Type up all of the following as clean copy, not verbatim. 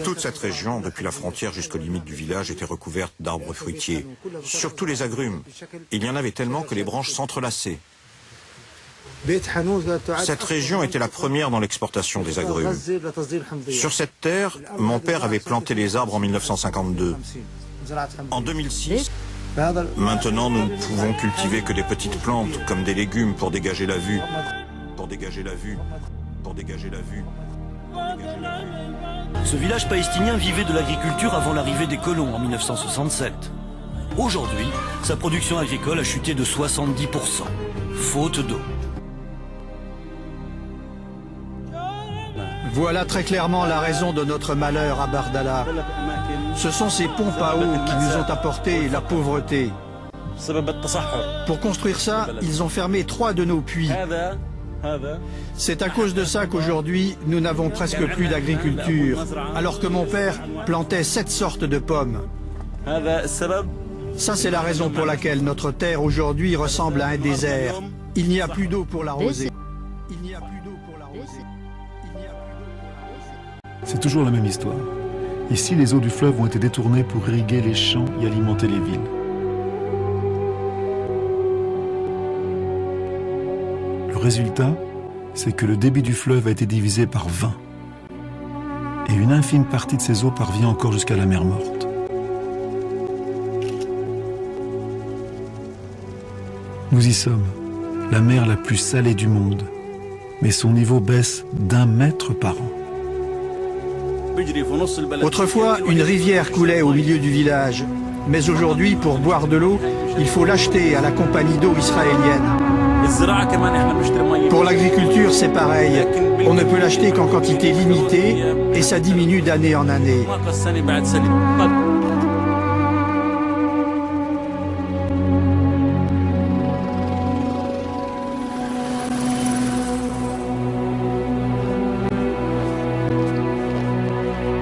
Toute cette région, depuis la frontière jusqu'aux limites du village, était recouverte d'arbres fruitiers, surtout les agrumes. Il y en avait tellement que les branches s'entrelaçaient. Cette région était la première dans l'exportation des agrumes. Sur cette terre, mon père avait planté les arbres en 1952. En 2006, maintenant nous ne pouvons cultiver que des petites plantes, comme des légumes pour dégager la vue. Pour dégager la vue. Pour dégager la vue. Ce village palestinien vivait de l'agriculture avant l'arrivée des colons en 1967. Aujourd'hui, sa production agricole a chuté de 70%, faute d'eau. Voilà très clairement la raison de notre malheur à Bardala. Ce sont ces pompes à eau qui nous ont apporté la pauvreté. Pour construire ça, ils ont fermé 3 de nos puits. C'est à cause de ça qu'aujourd'hui, nous n'avons presque plus d'agriculture, alors que mon père plantait 7 sortes de pommes. Ça, c'est la raison pour laquelle notre terre aujourd'hui ressemble à un désert. Il n'y a plus d'eau pour l'arroser. Il n'y a plus d'eau pour l'arroser. C'est toujours la même histoire. Ici, les eaux du fleuve ont été détournées pour irriguer les champs et alimenter les villes. Le résultat, c'est que le débit du fleuve a été divisé par 20. Et une infime partie de ces eaux parvient encore jusqu'à la mer Morte. Nous y sommes, la mer la plus salée du monde. Mais son niveau baisse d'1 mètre par an. Autrefois, une rivière coulait au milieu du village. Mais aujourd'hui, pour boire de l'eau, il faut l'acheter à la compagnie d'eau israélienne. Pour l'agriculture, c'est pareil. On ne peut l'acheter qu'en quantité limitée et ça diminue d'année en année.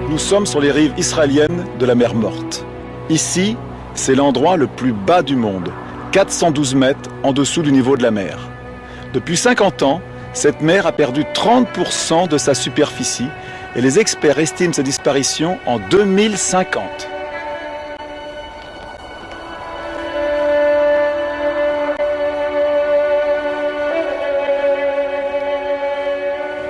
Nous sommes sur les rives israéliennes de la mer Morte. Ici, c'est l'endroit le plus bas du monde, 412 mètres en dessous du niveau de la mer. Depuis 50 ans, cette mer a perdu 30% de sa superficie et les experts estiment sa disparition en 2050.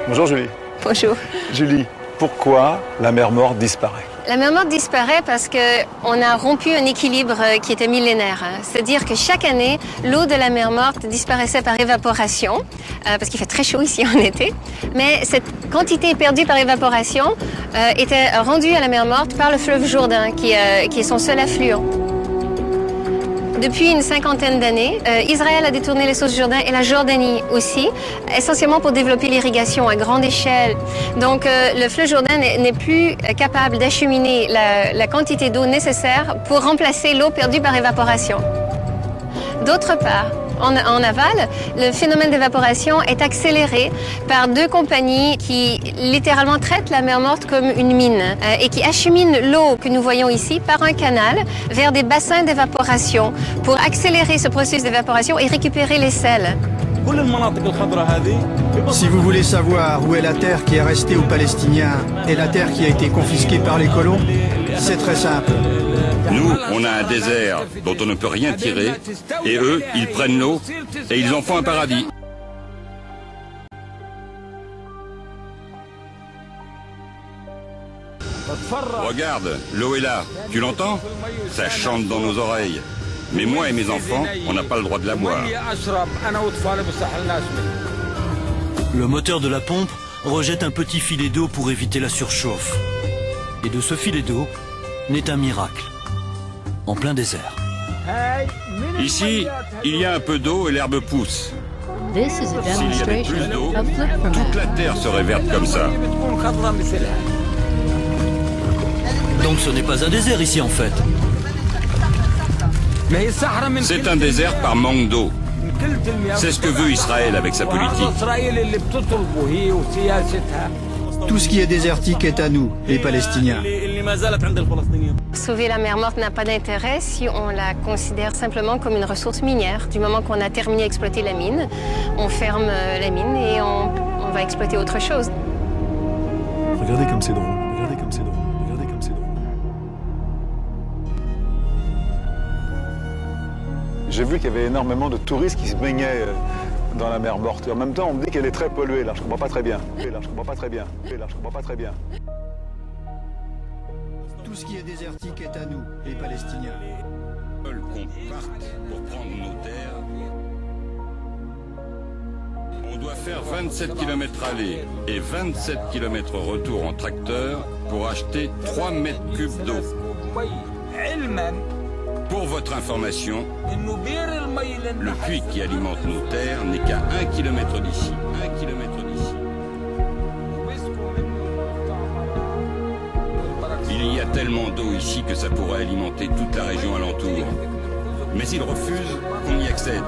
Bonjour Julie. Bonjour. Julie, pourquoi la mer Morte disparaît ? La mer Morte disparaît parce qu'on a rompu un équilibre qui était millénaire. C'est-à-dire que chaque année, l'eau de la mer Morte disparaissait par évaporation, parce qu'il fait très chaud ici en été. Mais cette quantité perdue par évaporation était rendue à la mer Morte par le fleuve Jourdain, qui est son seul affluent. Depuis une 50aine d'années, Israël a détourné les sources du Jourdain et la Jordanie aussi, essentiellement pour développer l'irrigation à grande échelle. Donc le fleuve Jourdain n'est plus capable d'acheminer la quantité d'eau nécessaire pour remplacer l'eau perdue par évaporation. D'autre part, en aval, le phénomène d'évaporation est accéléré par 2 compagnies qui littéralement traitent la mer Morte comme une mine et qui acheminent l'eau que nous voyons ici par un canal vers des bassins d'évaporation pour accélérer ce processus d'évaporation et récupérer les sels. Si vous voulez savoir où est la terre qui est restée aux Palestiniens et la terre qui a été confisquée par les colons, c'est très simple. Nous, on a un désert dont on ne peut rien tirer, et eux, ils prennent l'eau et ils en font un paradis. Regarde, l'eau est là, tu l'entends? Ça chante dans nos oreilles. Mais moi et mes enfants, on n'a pas le droit de la boire. Le moteur de la pompe rejette un petit filet d'eau pour éviter la surchauffe. Et de ce filet d'eau naît un miracle. En plein désert. Ici, il y a un peu d'eau et l'herbe pousse. S'il y avait plus d'eau, toute la terre serait verte comme ça. Donc ce n'est pas un désert ici en fait. C'est un désert par manque d'eau. C'est ce que veut Israël avec sa politique. Tout ce qui est désertique est à nous, les Palestiniens. Sauver la mer Morte n'a pas d'intérêt si on la considère simplement comme une ressource minière. Du moment qu'on a terminé d'exploiter la mine, on ferme la mine et on va exploiter autre chose. Regardez comme c'est drôle. Regardez comme c'est drôle. Regardez comme c'est drôle. J'ai vu qu'il y avait énormément de touristes qui se baignaient dans la mer Morte. Et en même temps, on me dit qu'elle est très polluée. Là, je comprends pas très bien. Là, je comprends pas très bien. Là, je comprends pas très bien. Tout ce qui est désertique est à nous, les Palestiniens. Ils veulent qu'on parte pour prendre nos terres. On doit faire 27 km aller et 27 km retour en tracteur pour acheter 3 mètres cubes d'eau. Pour votre information, le puits qui alimente nos terres n'est qu'à 1 km d'ici. 1 km d'ici. Il y a tellement d'eau ici que ça pourrait alimenter toute la région alentour. Mais ils refusent qu'on y accède.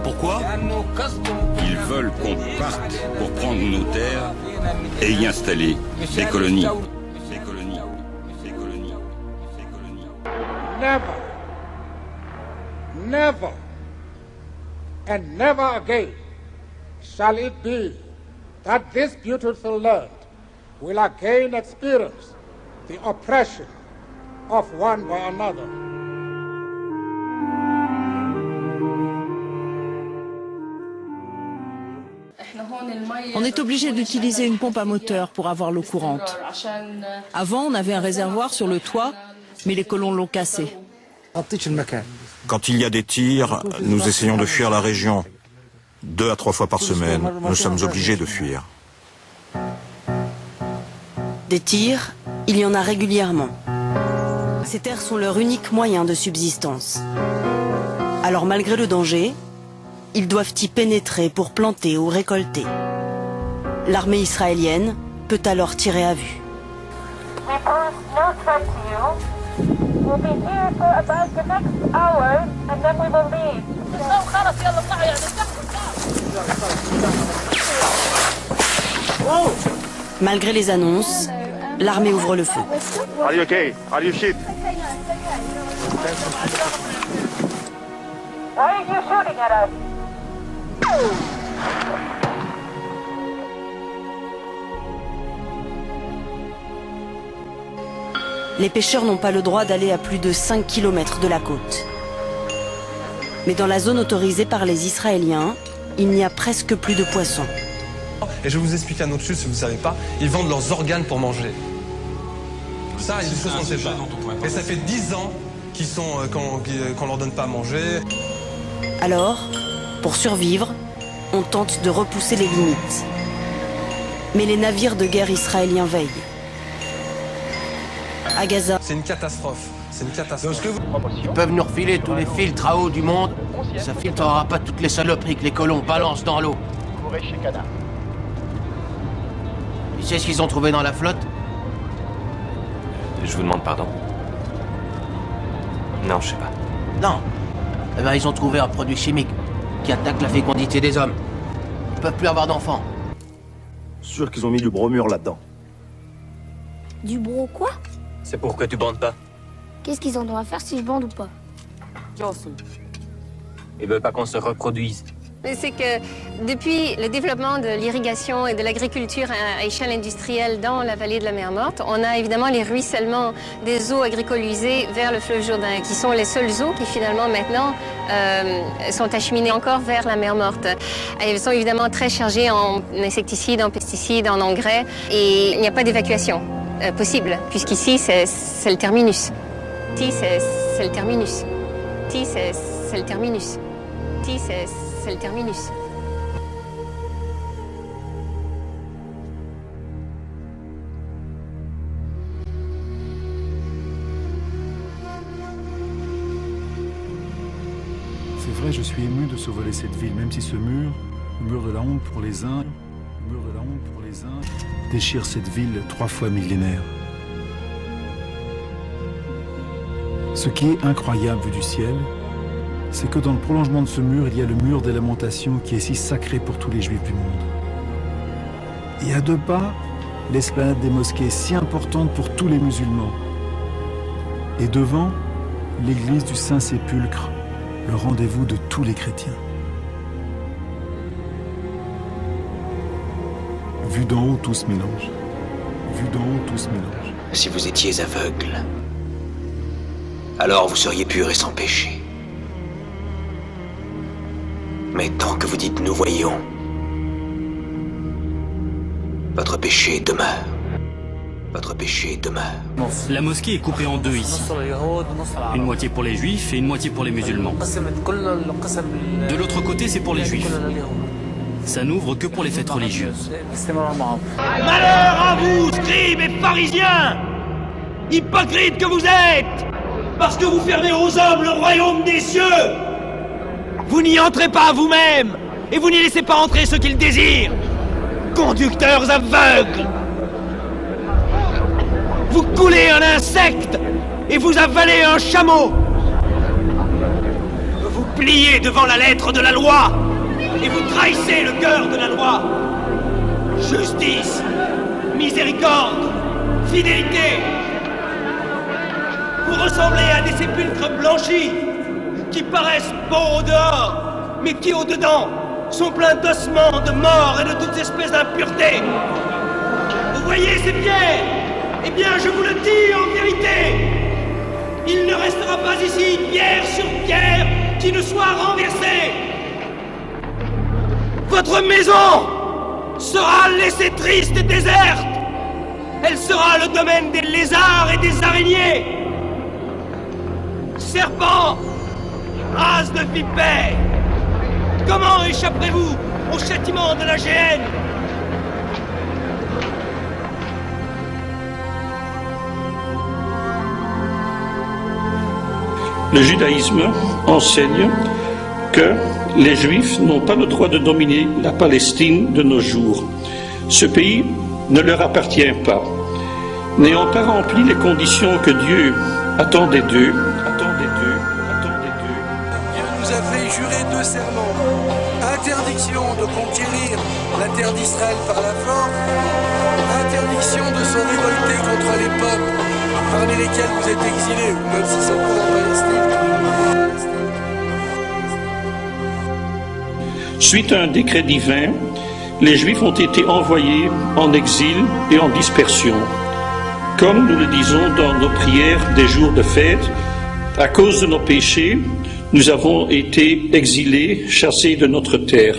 Pourquoi? Ils veulent qu'on parte pour prendre nos terres et y installer des colonies. Des colonies. Des colonies. Des colonies. Never, never, and never again shall it be that this beautiful land will again experience the oppression of one by another. On est obligé d'utiliser une pompe à moteur pour avoir l'eau courante. Avant, on avait un réservoir sur le toit, mais les colons l'ont cassé. Quand il y a des tirs, nous essayons de fuir la région. 2 à 3 fois par semaine, nous sommes obligés de fuir. Des tirs, il y en a régulièrement. Ces terres sont leur unique moyen de subsistance. Alors malgré le danger, ils doivent y pénétrer pour planter ou récolter. L'armée israélienne peut alors tirer à vue. Malgré les annonces, l'armée ouvre le feu. Are you okay? Are you shit? Why are you shooting at us? Les pêcheurs n'ont pas le droit d'aller à plus de 5 km de la côte. Mais dans la zone autorisée par les Israéliens, il n'y a presque plus de poissons. Et je vais vous expliquer un autre chose si vous ne savez pas, ils vendent leurs organes pour manger. Ça, il y a des choses qu'on ne sait pas. Et ça fait 10 ans qu'on leur donne pas à manger. Alors, pour survivre, on tente de repousser les limites. Mais les navires de guerre israéliens veillent. À Gaza, c'est une catastrophe. C'est une catastrophe. Ils peuvent nous refiler tous les filtres à eau du monde. Ça filtrera pas toutes les saloperies que les colons balancent dans l'eau. Tu sais ce qu'ils ont trouvé dans la flotte? Je vous demande pardon. Non, je sais pas. Non. Eh ben, ils ont trouvé un produit chimique qui attaque la fécondité des hommes. Ils peuvent plus avoir d'enfants. Sûr qu'ils ont mis du bromure là-dedans. Du bro quoi? C'est pour que tu bandes pas. Qu'est-ce qu'ils en ont à faire si je bande ou pas? Ils veulent pas qu'on se reproduise. C'est que depuis le développement de l'irrigation et de l'agriculture à échelle industrielle dans la vallée de la mer Morte, on a évidemment les ruissellements des eaux agricoles usées vers le fleuve Jourdain, qui sont les seules eaux qui finalement maintenant sont acheminées encore vers la mer Morte. Elles sont évidemment très chargées en insecticides, en pesticides, en engrais, et il n'y a pas d'évacuation possible, puisqu'ici c'est le terminus. Ici c'est le terminus. Ici c'est le terminus. Ici c'est le terminus. C'est vrai, je suis ému de survoler cette ville, même si ce mur, le mur de la honte pour les uns, déchire cette ville 3 fois millénaire. Ce qui est incroyable vu du ciel, c'est que dans le prolongement de ce mur, il y a le mur des lamentations qui est si sacré pour tous les juifs du monde. Et à 2 pas, l'esplanade des mosquées si importante pour tous les musulmans. Et devant, l'église du Saint-Sépulcre, le rendez-vous de tous les chrétiens. Vu d'en haut, tout se mélange. Vu d'en haut, tout se mélange. Si vous étiez aveugle, alors vous seriez pur et sans péché. Mais tant que vous dites « nous voyons », votre péché demeure. Votre péché demeure. La mosquée est coupée en deux ici. Une moitié pour les juifs et une moitié pour les musulmans. De l'autre côté, c'est pour les juifs. Ça n'ouvre que pour les fêtes religieuses. Malheur à vous, scribes et pharisiens, hypocrites que vous êtes, parce que vous fermez aux hommes le royaume des cieux. Vous n'y entrez pas vous-même, et vous n'y laissez pas entrer ceux qu'ils désirent. Conducteurs aveugles. Vous coulez un insecte et vous avalez un chameau. Vous pliez devant la lettre de la loi et vous trahissez le cœur de la loi. Justice, miséricorde, fidélité. Vous ressemblez à des sépulcres blanchis qui paraissent beaux au dehors, mais qui au dedans sont pleins d'ossements, de morts et de toutes espèces d'impuretés. Vous voyez ces pierres? Eh bien, je vous le dis en vérité, il ne restera pas ici pierre sur pierre qui ne soit renversée. Votre maison sera laissée triste et déserte. Elle sera le domaine des lézards et des araignées. Serpents, race de vipères, comment échapperez-vous au châtiment de la géhenne? Le judaïsme enseigne que les Juifs n'ont pas le droit de dominer la Palestine de nos jours. Ce pays ne leur appartient pas. N'ayant pas rempli les conditions que Dieu attendait d'eux, Dieu nous a fait jurer 2 serments. Interdiction de conquérir la terre d'Israël par la force, interdiction de se révolter contre les peuples parmi lesquels vous êtes exilés, même si c'est encore en Palestine. Suite à un décret divin, les Juifs ont été envoyés en exil et en dispersion. Comme nous le disons dans nos prières des jours de fête, à cause de nos péchés, nous avons été exilés, chassés de notre terre.